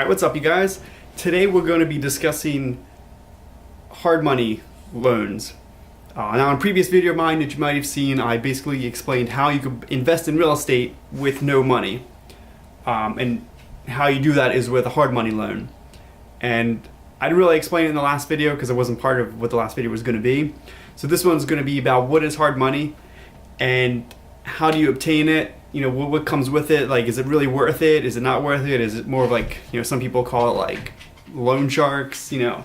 Alright, what's up you guys? Today we're going to be discussing hard money loans. Now in a previous video of mine that you might have seen, I basically explained how you could invest in real estate with no money. And how you do that is with a hard money loan. And I didn't really explain it in the last video because it wasn't part of what the last video was going to be. So this one's going to be about what is hard money and how do you obtain it. You know, what comes with it, like is it really worth it, is it not worth it, is it more of like, you know, some people call it like loan sharks, you know,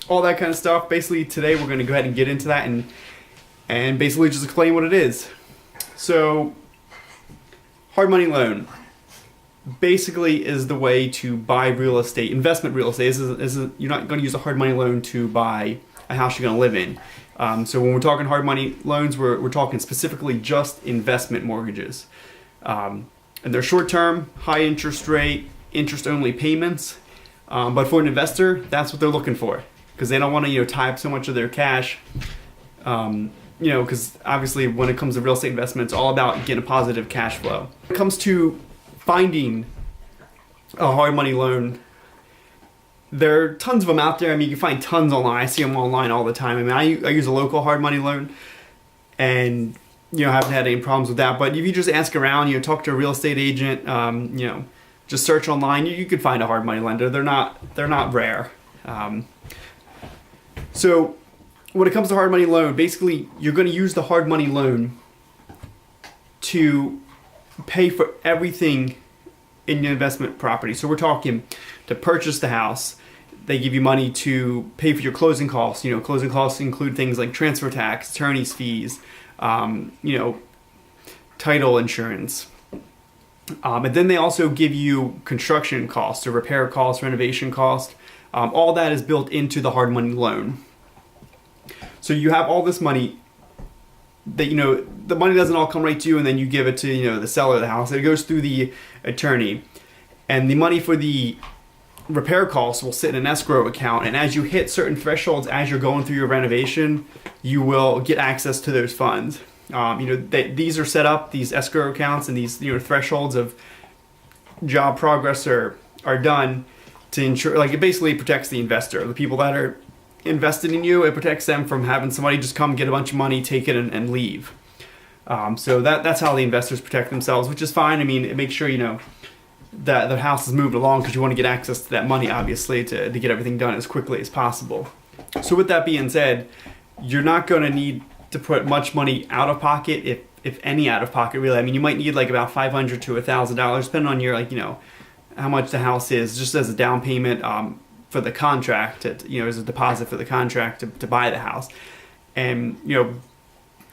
all that kind of stuff. Basically today we're going to go ahead and get into that and basically just explain what it is. So hard money loan basically is the way to buy real estate, investment real estate. You're not going to use a hard money loan to buy a house you're going to live in. So when we're talking hard money loans, we're talking specifically just investment mortgages. And they're short-term, high interest rate, interest-only payments. But for an investor, that's what they're looking for because they don't want to, you know, tie up so much of their cash. You know, because obviously when it comes to real estate investment, it's all about getting a positive cash flow. When it comes to finding a hard money loan, there are tons of them out there. I mean, you can find tons online. I see them online all the time. I mean, I use a local hard money loan, and you know, haven't had any problems with that. But if you just ask around, you know, talk to a real estate agent, you know, just search online, you could find a hard money lender. They're not rare. So when it comes to hard money loan, basically you're going to use the hard money loan to pay for everything in your investment property. So we're talking to purchase the house. They give you money to pay for your closing costs. You know, closing costs include things like transfer tax, attorney's fees, you know, title insurance. And then they also give you construction costs, or repair costs, renovation costs. All that is built into the hard money loan. So you have all this money that, you know, the money doesn't all come right to you and then you give it to, you know, the seller of the house. It goes through the attorney. And the money for the repair costs will sit in an escrow account, and as you hit certain thresholds as you're going through your renovation, you will get access to those funds. You know, these are set up, these escrow accounts and these, you know, thresholds of job progress are done to ensure, like, it basically protects the investor, the people that are invested in you. It protects them from having somebody just come get a bunch of money, take it and leave. So that's how the investors protect themselves, which is fine. I mean, it makes sure, you know, that the house is moved along because you want to get access to that money, obviously, to get everything done as quickly as possible. So with that being said, you're not going to need to put much money out of pocket, if any out of pocket, really. I mean, you might need like about $500 to $1,000, depending on your, like, you know, how much the house is, just as a down payment for the contract, you know, as a deposit for the contract to buy the house. And, you know,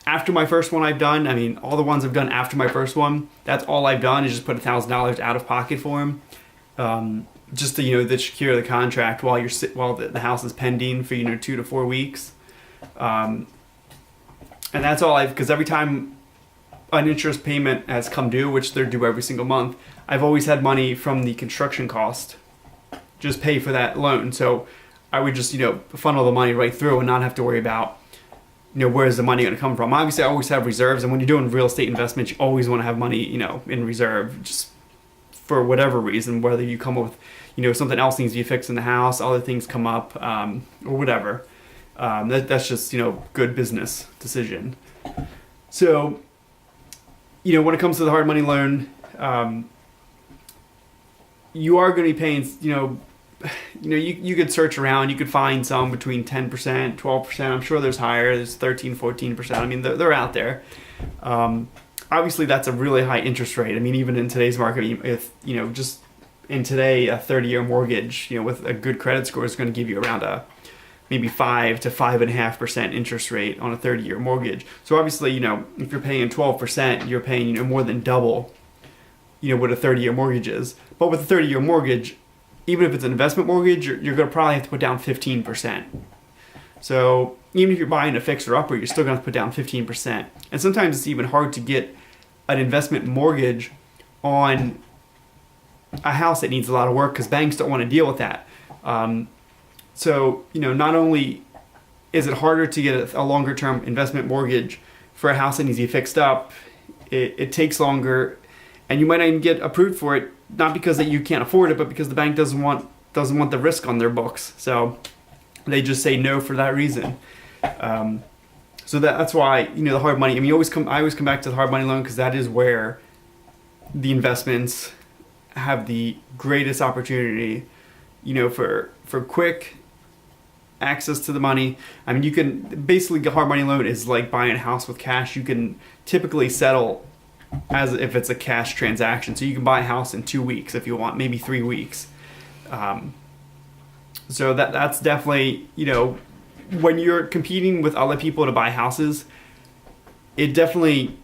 after my first one I've done, I mean, all the ones I've done after my first one, that's all I've done is just put $1,000 out of pocket for him, just to, you know, to secure the contract while the house is pending for, you know, 2 to 4 weeks, and that's all because every time an interest payment has come due, which they're due every single month, I've always had money from the construction cost just pay for that loan. So I would just, you know, funnel the money right through and not have to worry about, you know, where's the money going to come from. Obviously, I always have reserves, and when you're doing real estate investments, you always want to have money, you know, in reserve, just for whatever reason, whether you come up with, you know, something else needs to be fixed in the house, other things come up, or whatever. That's just, you know, good business decision. So, you know, when it comes to the hard money loan, you are going to be paying, you know, you could search around, you could find some between 10%, 12%. I'm sure there's higher, there's 13, 14%. I mean, they're out there. Obviously, that's a really high interest rate. I mean, even in today's market, if, you know, just in today, a 30-year mortgage, you know, with a good credit score is going to give you around a maybe 5 to 5.5% interest rate on a 30-year mortgage. So obviously, you know, if you're paying 12%, you're paying, you know, more than double, you know, what a 30-year mortgage is. But with a 30-year mortgage, even if it's an investment mortgage, you're going to probably have to put down 15%. So even if you're buying a fixer-upper, you're still going to have to put down 15%. And sometimes it's even hard to get an investment mortgage on a house that needs a lot of work because banks don't want to deal with that. So, you know, not only is it harder to get a longer-term investment mortgage for a house that needs to be fixed up, it takes longer, and you might not even get approved for it not because that you can't afford it, but because the bank doesn't want the risk on their books. So they just say no for that reason. So that's why, the hard money. I mean, I always come back to the hard money loan because that is where the investments have the greatest opportunity, for quick access to the money. I mean, you can basically, a hard money loan is like buying a house with cash. You can typically settle as if it's a cash transaction. So you can buy a house in 2 weeks if you want, maybe 3 weeks. So that's definitely, when you're competing with other people to buy houses, it definitely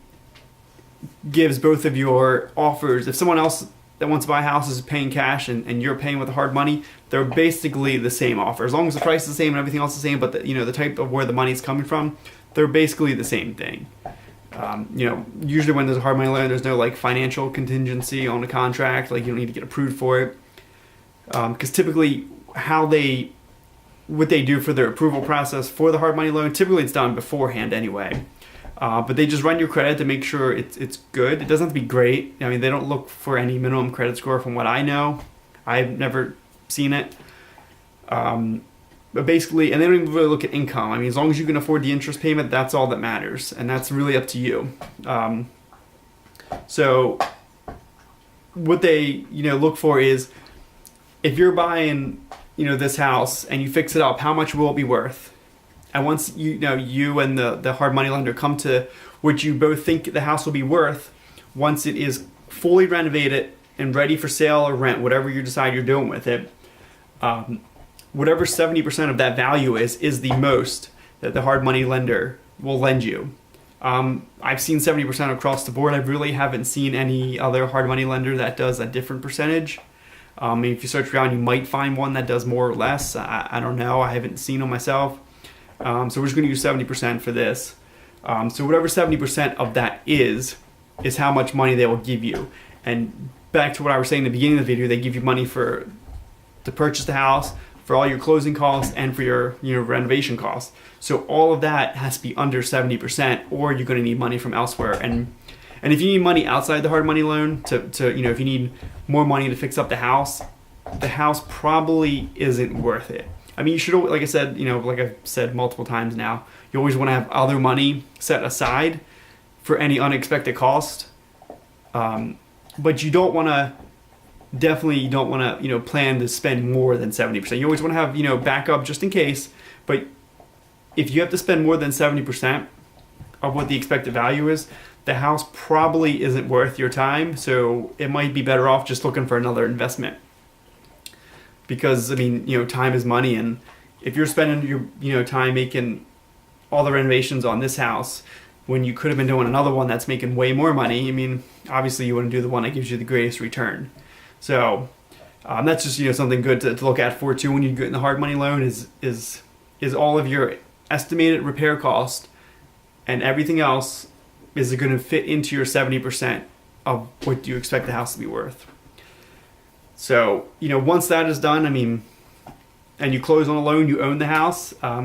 gives both of your offers. If someone else that wants to buy a house is paying cash and you're paying with the hard money, they're basically the same offer. As long as the price is the same and everything else is the same, but the type of where the money's coming from, they're basically the same thing. Usually when there's a hard money loan, there's no like financial contingency on the contract. Like you don't need to get approved for it. Because typically what they do for their approval process for the hard money loan, typically it's done beforehand anyway. But they just run your credit to make sure it's good. It doesn't have to be great. I mean, they don't look for any minimum credit score from what I know. I've never seen it. But basically, and they don't even really look at income. I mean, as long as you can afford the interest payment, that's all that matters. And that's really up to you. So what they, look for is if you're buying, this house and you fix it up, how much will it be worth? And once you and the hard money lender come to what you both think the house will be worth, once it is fully renovated and ready for sale or rent, whatever you decide you're doing with it, whatever 70% of that value is the most that the hard money lender will lend you. I've seen 70% across the board. I really haven't seen any other hard money lender that does a different percentage. If you search around, you might find one that does more or less. I don't know. I haven't seen them myself. So we're just going to use 70% for this. So whatever 70% of that is how much money they will give you. And back to what I was saying in the beginning of the video, they give you money to purchase the house, for all your closing costs, and for your renovation costs. So all of that has to be under 70%, or you're going to need money from elsewhere. And if you need money outside the hard money loan to if you need more money to fix up the house probably isn't worth it. I mean, you should, like I said, like I've said multiple times now, you always want to have other money set aside for any unexpected cost. But you don't want to, plan to spend more than 70%. You always want to have, backup just in case. But if you have to spend more than 70% of what the expected value is, the house probably isn't worth your time. So it might be better off just looking for another investment. Because, I mean, time is money, and if you're spending your, time making all the renovations on this house when you could have been doing another one that's making way more money, I mean, obviously you want to do the one that gives you the greatest return. So that's just, something good to look at for too when you get in the hard money loan is all of your estimated repair cost and everything else is going to fit into your 70% of what you expect the house to be worth. So, once that is done, I mean, and you close on a loan, you own the house, a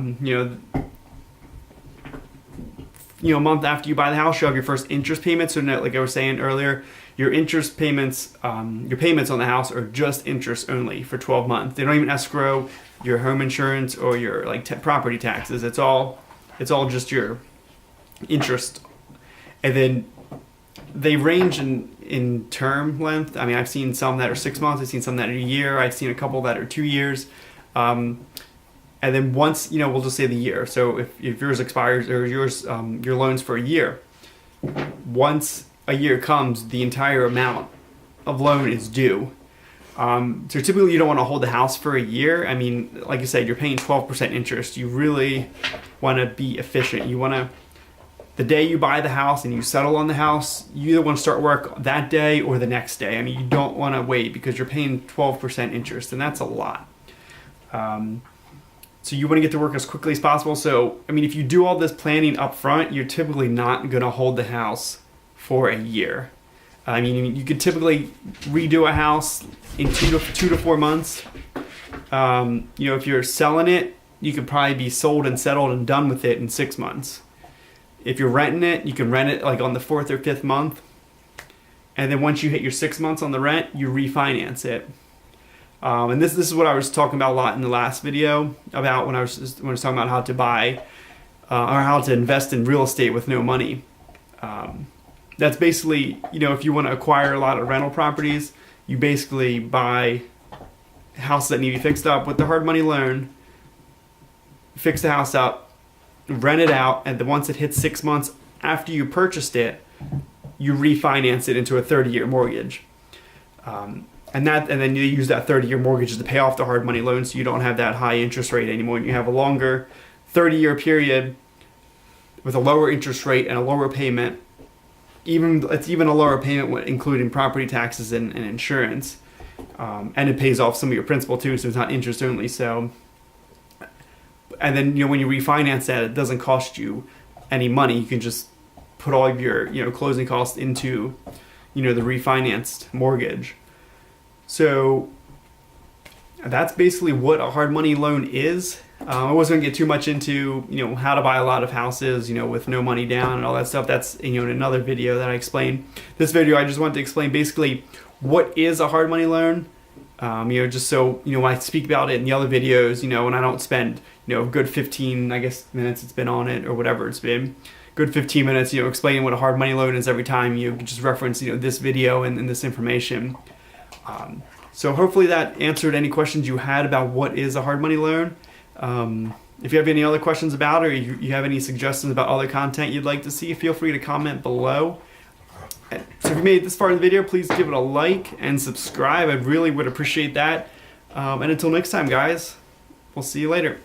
month after you buy the house, you have your first interest payment. So like I was saying earlier, your interest payments, your payments on the house are just interest only for 12 months. They don't even escrow your home insurance or your property taxes. It's all just your interest. And then they range in term length. I mean, I've seen some that are 6 months. I've seen some that are a year. I've seen a couple that are 2 years. And then once, we'll just say the year. So if yours expires or yours, your loan's for a year, once a year comes, the entire amount of loan is due. So typically you don't want to hold the house for a year. I mean, like I said, you're paying 12% interest. You really want to be efficient. You want to, the day you buy the house and you settle on the house, you either want to start work that day or the next day. I mean, you don't want to wait because you're paying 12% interest, and that's a lot. So you want to get to work as quickly as possible. So, I mean, if you do all this planning up front, you're typically not going to hold the house for a year. I mean, you could typically redo a house in 2 to 4 months. If you're selling it, you could probably be sold and settled and done with it in 6 months. If you're renting it, you can rent it like on the 4th or 5th month. and then once you hit your 6 months on the rent, you refinance it. And this is what I was talking about a lot in the last video about when I was talking about how to buy or how to invest in real estate with no money. That's basically, if you want to acquire a lot of rental properties, you basically buy houses that need to be fixed up with the hard money loan, fix the house up, rent it out, and then once it hits 6 months after you purchased it, you refinance it into a 30-year mortgage. And then you use that 30-year mortgage to pay off the hard money loan, so you don't have that high interest rate anymore. And you have a longer 30-year period with a lower interest rate and a lower payment. It's even a lower payment including property taxes and insurance. And it pays off some of your principal too, so it's not interest only. So, and then when you refinance that, it doesn't cost you any money. You can just put all of your closing costs into the refinanced mortgage. So that's basically what a hard money loan is. I wasn't going to get too much into how to buy a lot of houses with no money down and all that stuff. That's in another video that I explained. This video I just wanted to explain basically what is a hard money loan. Just so when I speak about it in the other videos, and I don't spend a good 15 minutes it's been on it or whatever it's been. Good 15 minutes explaining what a hard money loan is every time. You can just reference this video and this information. So hopefully that answered any questions you had about what is a hard money loan. If you have any other questions about it, or you have any suggestions about other content you'd like to see, feel free to comment below. So if you made it this far in the video, please give it a like and subscribe. I really would appreciate that. And until next time, guys, we'll see you later.